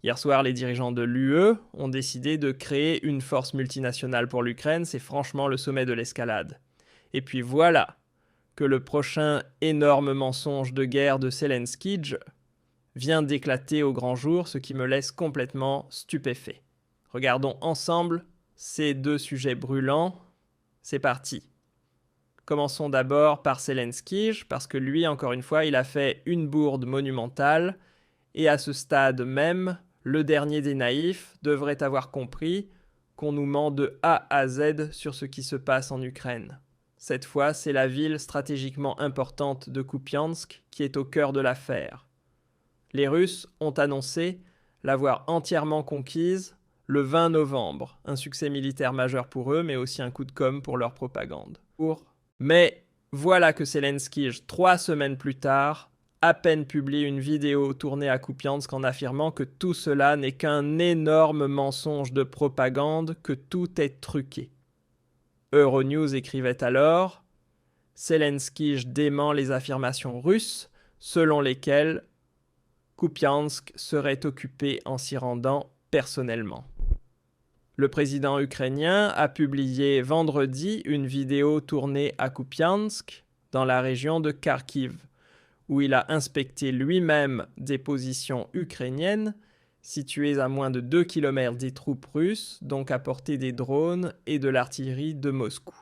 Hier soir, les dirigeants de l'UE ont décidé de créer une force multinationale pour l'Ukraine. C'est franchement le sommet de l'escalade. Et puis voilà que le prochain énorme mensonge de guerre de Zelensky vient d'éclater au grand jour, ce qui me laisse complètement stupéfait. Regardons ensemble ces deux sujets brûlants. C'est parti. Commençons d'abord par Zelensky, parce que lui, encore une fois, il a fait une bourde monumentale, et à ce stade même, le dernier des naïfs devrait avoir compris qu'on nous ment de A à Z sur ce qui se passe en Ukraine. Cette fois, c'est la ville stratégiquement importante de Kupiansk qui est au cœur de l'affaire. Les Russes ont annoncé l'avoir entièrement conquise le 20 novembre, un succès militaire majeur pour eux, mais aussi un coup de com' pour leur propagande. Mais voilà que Zelensky, 3 semaines plus tard, à peine publie une vidéo tournée à Kupiansk en affirmant que tout cela n'est qu'un énorme mensonge de propagande, que tout est truqué. Euronews écrivait alors « Zelensky dément les affirmations russes selon lesquelles Kupiansk serait occupé en s'y rendant personnellement ». Le président ukrainien a publié vendredi une vidéo tournée à Kupiansk, dans la région de Kharkiv, où il a inspecté lui-même des positions ukrainiennes situées à moins de 2 km des troupes russes, donc à portée des drones et de l'artillerie de Moscou.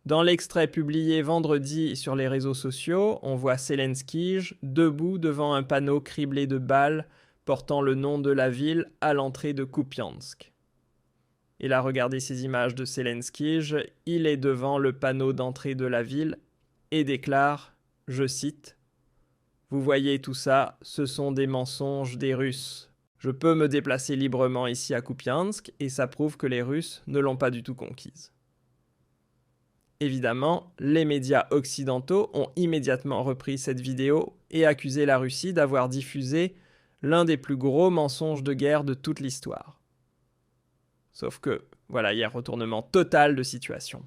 Dans l'extrait publié vendredi sur les réseaux sociaux, on voit Zelensky debout devant un panneau criblé de balles portant le nom de la ville à l'entrée de Kupiansk. Et là, regardez ces images de Zelensky, il est devant le panneau d'entrée de la ville et déclare, je cite, « Vous voyez tout ça, ce sont des mensonges des Russes. Je peux me déplacer librement ici à Kupiansk et ça prouve que les Russes ne l'ont pas du tout conquise. » Évidemment, les médias occidentaux ont immédiatement repris cette vidéo et accusé la Russie d'avoir diffusé l'un des plus gros mensonges de guerre de toute l'histoire. Sauf que, voilà, il y a un retournement total de situation.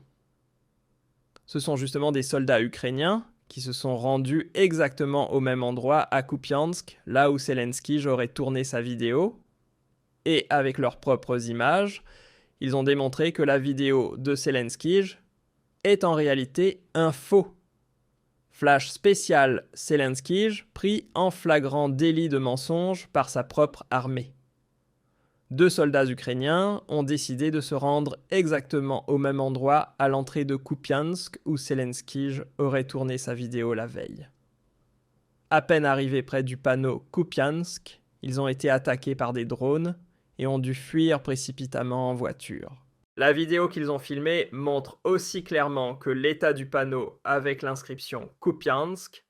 Ce sont justement des soldats ukrainiens qui se sont rendus exactement au même endroit à Kupiansk, là où Zelensky aurait tourné sa vidéo, et avec leurs propres images, ils ont démontré que la vidéo de Zelensky est en réalité un faux. Flash spécial Zelensky pris en flagrant délit de mensonge par sa propre armée. 2 soldats ukrainiens ont décidé de se rendre exactement au même endroit à l'entrée de Kupiansk où Zelensky aurait tourné sa vidéo la veille. À peine arrivés près du panneau Kupiansk, ils ont été attaqués par des drones et ont dû fuir précipitamment en voiture. La vidéo qu'ils ont filmée montre aussi clairement que l'état du panneau avec l'inscription Kupiansk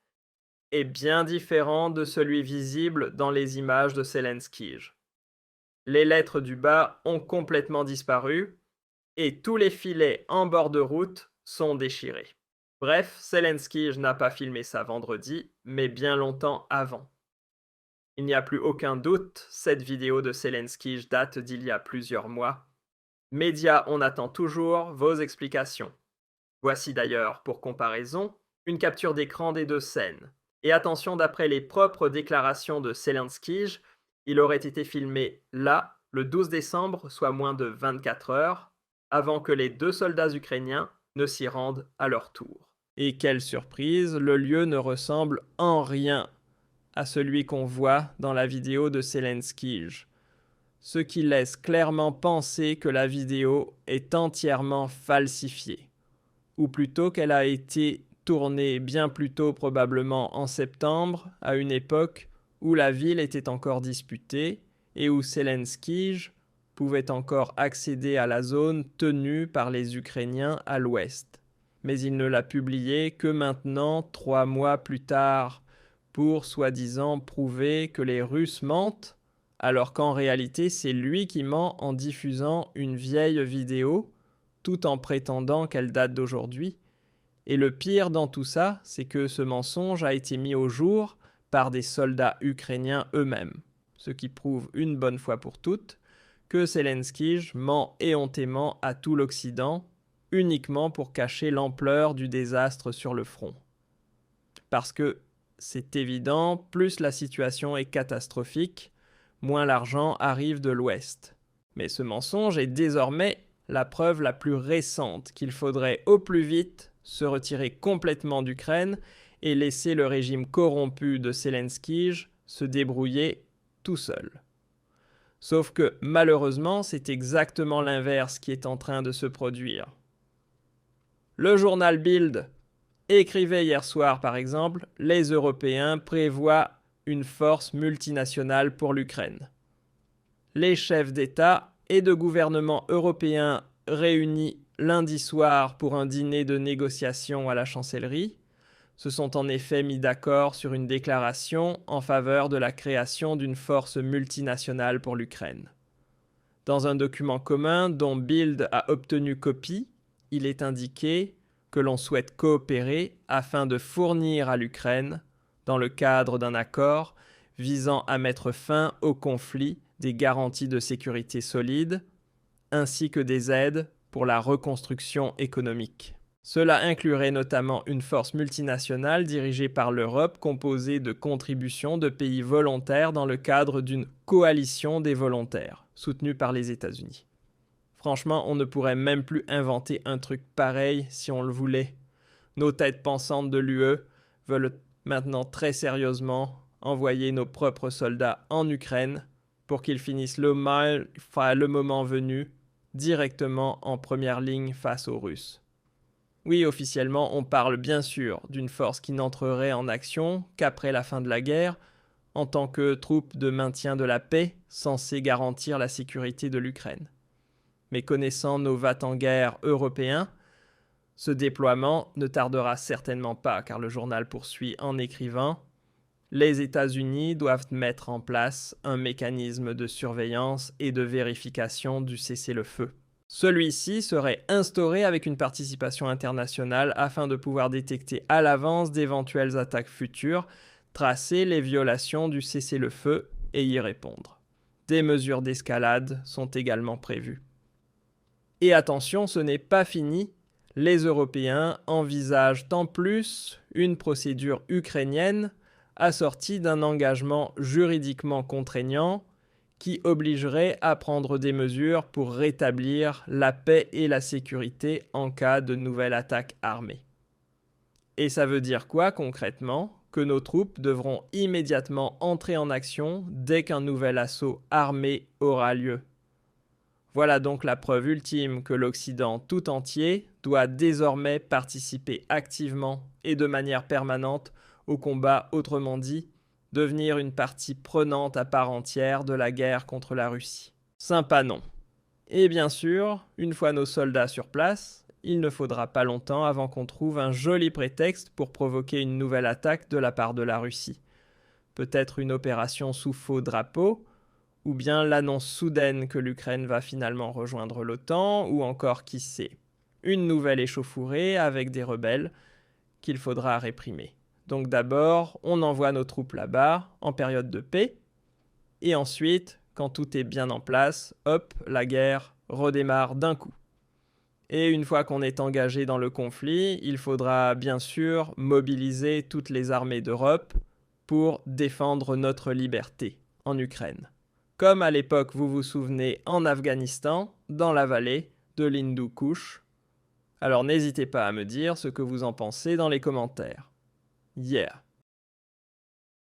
est bien différent de celui visible dans les images de Zelensky. Les lettres du bas ont complètement disparu et tous les filets en bord de route sont déchirés. Bref, Zelensky n'a pas filmé ça vendredi, mais bien longtemps avant. Il n'y a plus aucun doute, cette vidéo de Zelensky date d'il y a plusieurs mois. Médias, on attend toujours vos explications. Voici d'ailleurs, pour comparaison, une capture d'écran des 2 scènes. Et attention, d'après les propres déclarations de Zelensky, il aurait été filmé là, le 12 décembre, soit moins de 24 heures, avant que les 2 soldats ukrainiens ne s'y rendent à leur tour. Et quelle surprise, le lieu ne ressemble en rien à celui qu'on voit dans la vidéo de Zelensky, ce qui laisse clairement penser que la vidéo est entièrement falsifiée, ou plutôt qu'elle a été tournée bien plus tôt, probablement en septembre, à une époque où la ville était encore disputée et où Zelensky pouvait encore accéder à la zone tenue par les Ukrainiens à l'ouest. Mais il ne l'a publié que maintenant, 3 mois plus tard, pour soi-disant prouver que les Russes mentent, alors qu'en réalité c'est lui qui ment en diffusant une vieille vidéo, tout en prétendant qu'elle date d'aujourd'hui. Et le pire dans tout ça, c'est que ce mensonge a été mis au jour par des soldats ukrainiens eux-mêmes, ce qui prouve une bonne fois pour toutes que Zelensky ment éhontément à tout l'Occident, uniquement pour cacher l'ampleur du désastre sur le front. Parce que, c'est évident, plus la situation est catastrophique, moins l'argent arrive de l'Ouest. Mais ce mensonge est désormais la preuve la plus récente qu'il faudrait au plus vite se retirer complètement d'Ukraine et laisser le régime corrompu de Zelensky se débrouiller tout seul. Sauf que malheureusement, c'est exactement l'inverse qui est en train de se produire. Le journal Bild écrivait hier soir par exemple, les Européens prévoient une force multinationale pour l'Ukraine. Les chefs d'État et de gouvernement européens réunis lundi soir pour un dîner de négociation à la chancellerie se sont en effet mis d'accord sur une déclaration en faveur de la création d'une force multinationale pour l'Ukraine. Dans un document commun dont Bild a obtenu copie, il est indiqué que l'on souhaite coopérer afin de fournir à l'Ukraine, dans le cadre d'un accord visant à mettre fin au conflit, des garanties de sécurité solides, ainsi que des aides pour la reconstruction économique. Cela inclurait notamment une force multinationale dirigée par l'Europe composée de contributions de pays volontaires dans le cadre d'une coalition des volontaires, soutenue par les États-Unis. Franchement, on ne pourrait même plus inventer un truc pareil si on le voulait. Nos têtes pensantes de l'UE veulent maintenant très sérieusement envoyer nos propres soldats en Ukraine pour qu'ils finissent le moment venu directement en première ligne face aux Russes. Oui, officiellement, on parle bien sûr d'une force qui n'entrerait en action qu'après la fin de la guerre, en tant que troupe de maintien de la paix censée garantir la sécurité de l'Ukraine. Mais connaissant nos va-t-en-guerre européens, ce déploiement ne tardera certainement pas, car le journal poursuit en écrivant « Les États-Unis doivent mettre en place un mécanisme de surveillance et de vérification du cessez-le-feu. Celui-ci serait instauré avec une participation internationale afin de pouvoir détecter à l'avance d'éventuelles attaques futures, tracer les violations du cessez-le-feu et y répondre. Des mesures d'escalade sont également prévues. Et attention, ce n'est pas fini. Les Européens envisagent en plus une procédure ukrainienne assortie d'un engagement juridiquement contraignant qui obligerait à prendre des mesures pour rétablir la paix et la sécurité en cas de nouvelle attaque armée. Et ça veut dire quoi concrètement ? Que nos troupes devront immédiatement entrer en action dès qu'un nouvel assaut armé aura lieu. Voilà donc la preuve ultime que l'Occident tout entier doit désormais participer activement et de manière permanente au combat, autrement dit, devenir une partie prenante à part entière de la guerre contre la Russie. Sympa non. Et bien sûr, une fois nos soldats sur place, il ne faudra pas longtemps avant qu'on trouve un joli prétexte pour provoquer une nouvelle attaque de la part de la Russie. Peut-être une opération sous faux drapeau, ou bien l'annonce soudaine que l'Ukraine va finalement rejoindre l'OTAN, ou encore, qui sait, une nouvelle échauffourée avec des rebelles qu'il faudra réprimer. Donc d'abord, on envoie nos troupes là-bas en période de paix, et ensuite, quand tout est bien en place, hop, la guerre redémarre d'un coup. Et une fois qu'on est engagé dans le conflit, il faudra bien sûr mobiliser toutes les armées d'Europe pour défendre notre liberté en Ukraine. Comme à l'époque, vous vous souvenez, en Afghanistan, dans la vallée de l'Hindou-Kush. Alors n'hésitez pas à me dire ce que vous en pensez dans les commentaires. Yeah.